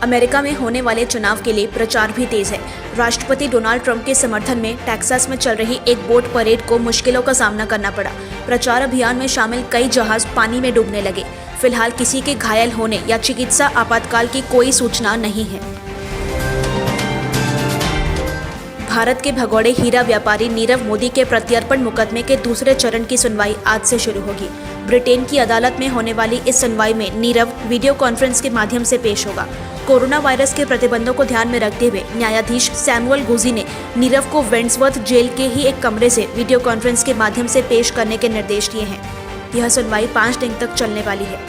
America में होने वाले चुनाव के लिए प्रचार भी तेज है। राष्ट्रपति डोनाल्ड ट्रंप के समर्थन में टेक्सास में चल रही एक बोट परेड को मुश्किलों का सामना करना पड़ा। प्रचार अभियान में शामिल कई जहाज पानी में डूबने लगे। फिलहाल किसी के घायल होने या चिकित्सा आपातकाल की कोई सूचना नहीं है। भारत के भगोड़े हीरा व्यापारी नीरव मोदी के प्रत्यर्पण मुकदमे के दूसरे चरण की सुनवाई आज से शुरू होगी। ब्रिटेन की अदालत में होने वाली इस सुनवाई में नीरव वीडियो कॉन्फ्रेंस के माध्यम से पेश होगा। कोरोना वायरस के प्रतिबंधों को ध्यान में रखते हुए न्यायाधीश सैमुअल गुजी ने नीरव को वेंट्सवर्थ जेल के ही एक कमरे से वीडियो कॉन्फ्रेंस के माध्यम से पेश करने के निर्देश दिए हैं। यह सुनवाई 5 दिन तक चलने वाली है।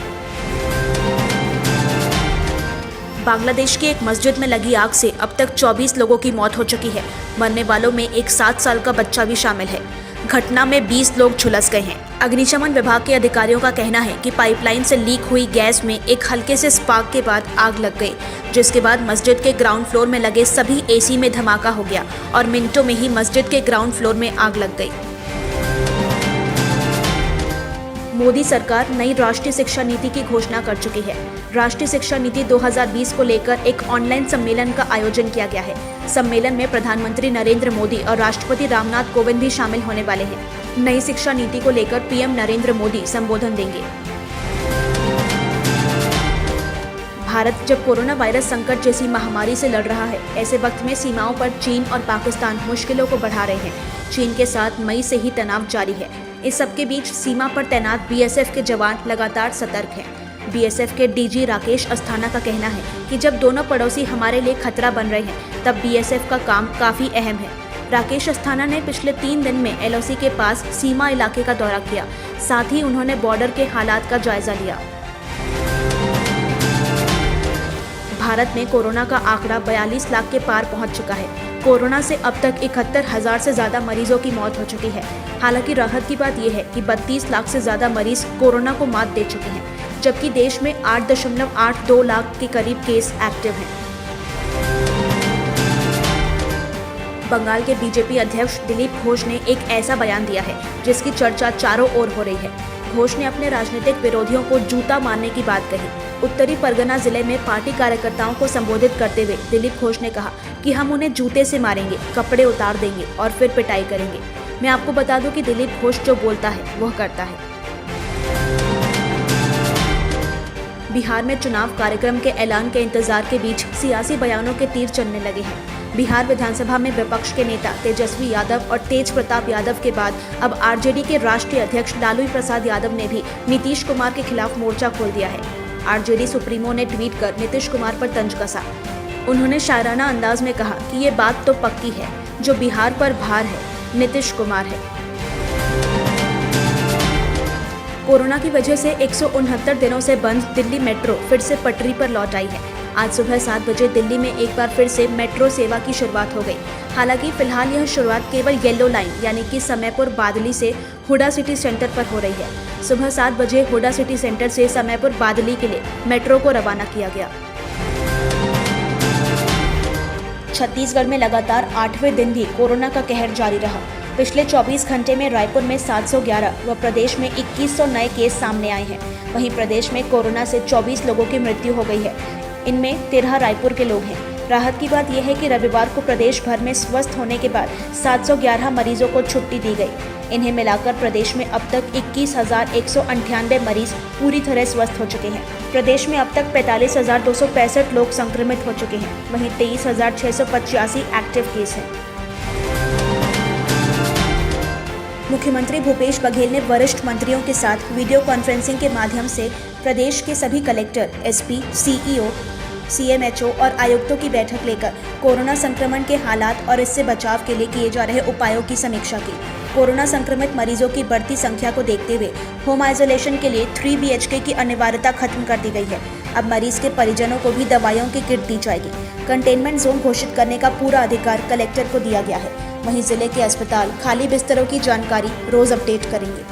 बांग्लादेश की एक मस्जिद में लगी आग से अब तक 24 लोगों की मौत हो चुकी है। मरने वालों में एक 7 साल का बच्चा भी शामिल है। घटना में 20 लोग झुलस गए हैं। अग्निशमन विभाग के अधिकारियों का कहना है कि पाइपलाइन से लीक हुई गैस में एक हल्के से स्पार्क के बाद आग लग गई, जिसके बाद मस्जिद के ग्राउंड फ्लोर में लगे सभी एसी में धमाका हो गया और मिनटों में ही मस्जिद के ग्राउंड फ्लोर में आग लग गई। मोदी सरकार नई राष्ट्रीय शिक्षा नीति की घोषणा कर चुकी है। राष्ट्रीय शिक्षा नीति 2020 को लेकर एक ऑनलाइन सम्मेलन का आयोजन किया गया है। सम्मेलन में प्रधानमंत्री नरेंद्र मोदी और राष्ट्रपति रामनाथ कोविंद भी शामिल होने वाले हैं। नई शिक्षा नीति को लेकर पीएम नरेंद्र मोदी संबोधन देंगे। भारत जब कोरोना वायरस संकट जैसी महामारी से लड़ रहा है, ऐसे वक्त में सीमाओं पर चीन और पाकिस्तान मुश्किलों को बढ़ा रहे हैं। चीन के साथ मई से ही तनाव जारी है। इस सबके बीच सीमा पर तैनात बीएसएफ के जवान लगातार सतर्क हैं। बीएसएफ के डीजी राकेश अस्थाना का कहना है कि जब दोनों पड़ोसी हमारे लिए खतरा बन रहे हैं, तब बीएसएफ का काम काफी अहम है। राकेश अस्थाना ने पिछले 3 दिन में एलओसी के पास सीमा इलाके का दौरा किया। साथ ही उन्होंने बॉर्डर के हालात का जायजा लिया। भारत में कोरोना का आंकड़ा 42 लाख के पार पहुंच चुका है। कोरोना से अब तक 71,000 से ज्यादा मरीजों की मौत हो चुकी है। हालांकि राहत की बात यह है कि 32 लाख से ज्यादा मरीज कोरोना को मात दे चुके हैं, जबकि देश में 8.82 लाख के करीब केस एक्टिव हैं। बंगाल के बीजेपी अध्यक्ष दिलीप घोष ने एक ऐसा बयान दिया है जिसकी चर्चा चारों ओर हो रही है। घोष ने अपने राजनीतिक विरोधियों को जूता मारने की बात कही। उत्तरी परगना जिले में पार्टी कार्यकर्ताओं को संबोधित करते हुए दिलीप घोष ने कहा कि हम उन्हें जूते से मारेंगे, कपड़े उतार देंगे और फिर पिटाई करेंगे। मैं आपको बता दूं कि दिलीप घोष जो बोलता है वह करता है। बिहार में चुनाव कार्यक्रम के ऐलान के इंतजार के बीच सियासी बयानों के तीर चलने लगे हैं। बिहार विधानसभा में विपक्ष के नेता तेजस्वी यादव और तेज प्रताप यादव के बाद अब आरजेडी के राष्ट्रीय अध्यक्ष लालू प्रसाद यादव ने भी नीतीश कुमार के खिलाफ मोर्चा खोल दिया है। आरजेडी सुप्रीमो ने ट्वीट कर नीतीश कुमार पर तंज कसा। उन्होंने शायराना अंदाज में कहा कि ये बात तो पक्की है, जो बिहार पर भार है नीतीश कुमार है। कोरोना की वजह से 169 दिनों से बंद दिल्ली मेट्रो फिर से पटरी पर लौट आई है। आज सुबह 7 बजे दिल्ली में एक बार फिर से मेट्रो सेवा की शुरुआत हो गई। हालांकि फिलहाल यह शुरुआत केवल येलो लाइन यानी कि समयपुर बादली से हुडा सिटी सेंटर पर हो रही है। सुबह 7 बजे हुडा सिटी सेंटर से समयपुर बादली के लिए मेट्रो को रवाना किया गया। छत्तीसगढ़ में लगातार 8वें दिन भी कोरोना का कहर जारी रहा। पिछले 24 घंटे में रायपुर में 711 व प्रदेश में 2100 नए केस सामने आए हैं। वहीं प्रदेश में कोरोना से 24 लोगों की मृत्यु हो गई है। इनमें 13 रायपुर के लोग हैं। राहत की बात यह है कि रविवार को प्रदेश भर में स्वस्थ होने के बाद 711 मरीजों को छुट्टी दी गई। इन्हें मिलाकर प्रदेश में अब तक 21,198 मरीज पूरी तरह स्वस्थ हो चुके हैं। प्रदेश में अब तक 45,265 लोग संक्रमित हो चुके हैं। वहीं 23,685 एक्टिव केस हैं। मुख्यमंत्री भूपेश बघेल ने वरिष्ठ मंत्रियों के साथ वीडियो कॉन्फ्रेंसिंग के माध्यम से प्रदेश के सभी कलेक्टर, एसपी, सीईओ, सीएमएचओ और आयुक्तों की बैठक लेकर कोरोना संक्रमण के हालात और इससे बचाव के लिए किए जा रहे उपायों की समीक्षा की। कोरोना संक्रमित मरीजों की बढ़ती संख्या को देखते हुए होम आइसोलेशन के लिए 3 BHK की अनिवार्यता खत्म कर दी गई है। अब मरीज के परिजनों को भी दवाइयों की किट दी जाएगी। कंटेनमेंट जोन घोषित करने का पूरा अधिकार कलेक्टर को दिया गया है। वहीं जिले के अस्पताल खाली बिस्तरों की जानकारी रोज अपडेट करेंगे।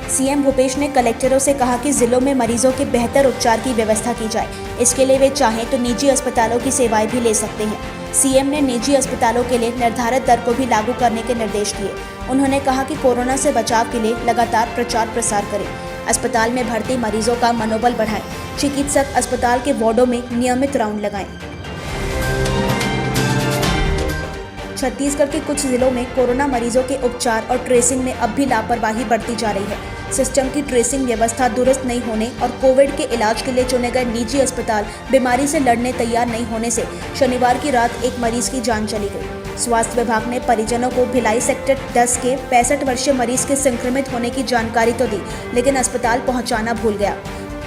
सीएम भूपेश ने कलेक्टरों से कहा कि जिलों में मरीजों के बेहतर उपचार की व्यवस्था की जाए। इसके लिए वे चाहें तो निजी अस्पतालों की सेवाएं भी ले सकते हैं। सीएम ने निजी अस्पतालों के लिए निर्धारित दर को भी लागू करने के निर्देश दिए। उन्होंने कहा कि कोरोना से बचाव के लिए लगातार प्रचार प्रसार करें। अस्पताल में भर्ती मरीजों का मनोबल बढ़ाएं। चिकित्सक अस्पताल के वार्डों में नियमित राउंड लगाएं। छत्तीसगढ़ के कुछ जिलों में कोरोना मरीजों के उपचार और ट्रेसिंग में अब भी लापरवाही बरती जा रही है। सिस्टम की ट्रेसिंग व्यवस्था दुरुस्त नहीं होने और कोविड के इलाज के लिए चुने गए निजी अस्पताल बीमारी से लड़ने तैयार नहीं होने से शनिवार की रात एक मरीज की जान चली गई। स्वास्थ्य विभाग ने परिजनों को भिलाई सेक्टर 10 के 65 वर्षीय मरीज के संक्रमित होने की जानकारी तो दी, लेकिन अस्पताल पहुंचाना भूल गया।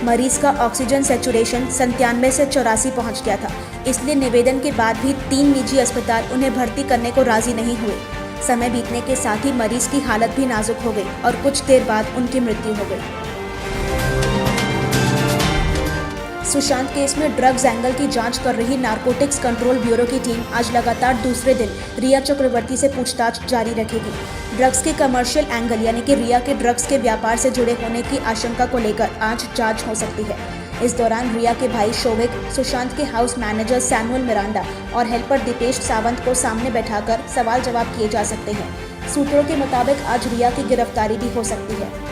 मरीज का ऑक्सीजन सैचुरेशन 97 से 84 पहुंच गया था, इसलिए निवेदन के बाद भी 3 निजी अस्पताल उन्हें भर्ती करने को राजी नहीं हुए। समय बीतने के साथ ही मरीज की हालत भी नाजुक हो गई और कुछ देर बाद उनकी मृत्यु हो गई। सुशांत केस में ड्रग्स एंगल की जांच कर रही नारकोटिक्स कंट्रोल ब्यूरो की टीम आज लगातार दूसरे दिन रिया चक्रवर्ती से पूछताछ जारी रखेगी। ड्रग्स के कमर्शियल एंगल यानी कि रिया के ड्रग्स के व्यापार से जुड़े होने की आशंका को लेकर आज जांच हो सकती है। इस दौरान रिया के भाई शोविक, सुशांत के हाउस मैनेजर सैमुअल मिरांडा और हेल्पर दीपेश सावंत को सामने बैठाकर सवाल जवाब किए जा सकते हैं। सूत्रों के मुताबिक आज रिया की गिरफ्तारी भी हो सकती है।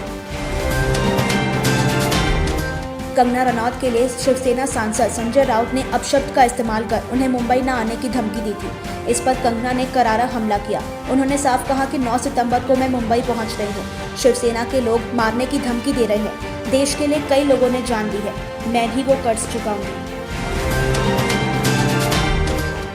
कंगना रनौत के लिए शिवसेना सांसद संजय राउत ने अपशब्द का इस्तेमाल कर उन्हें मुंबई न आने की धमकी दी थी। इस पर कंगना ने करारा हमला किया। उन्होंने साफ कहा कि 9 सितंबर को मैं मुंबई पहुंच रही हूं। शिवसेना के लोग मारने की धमकी दे रहे हैं। देश के लिए कई लोगों ने जान दी है, मैं भी वो कर चुका हूं।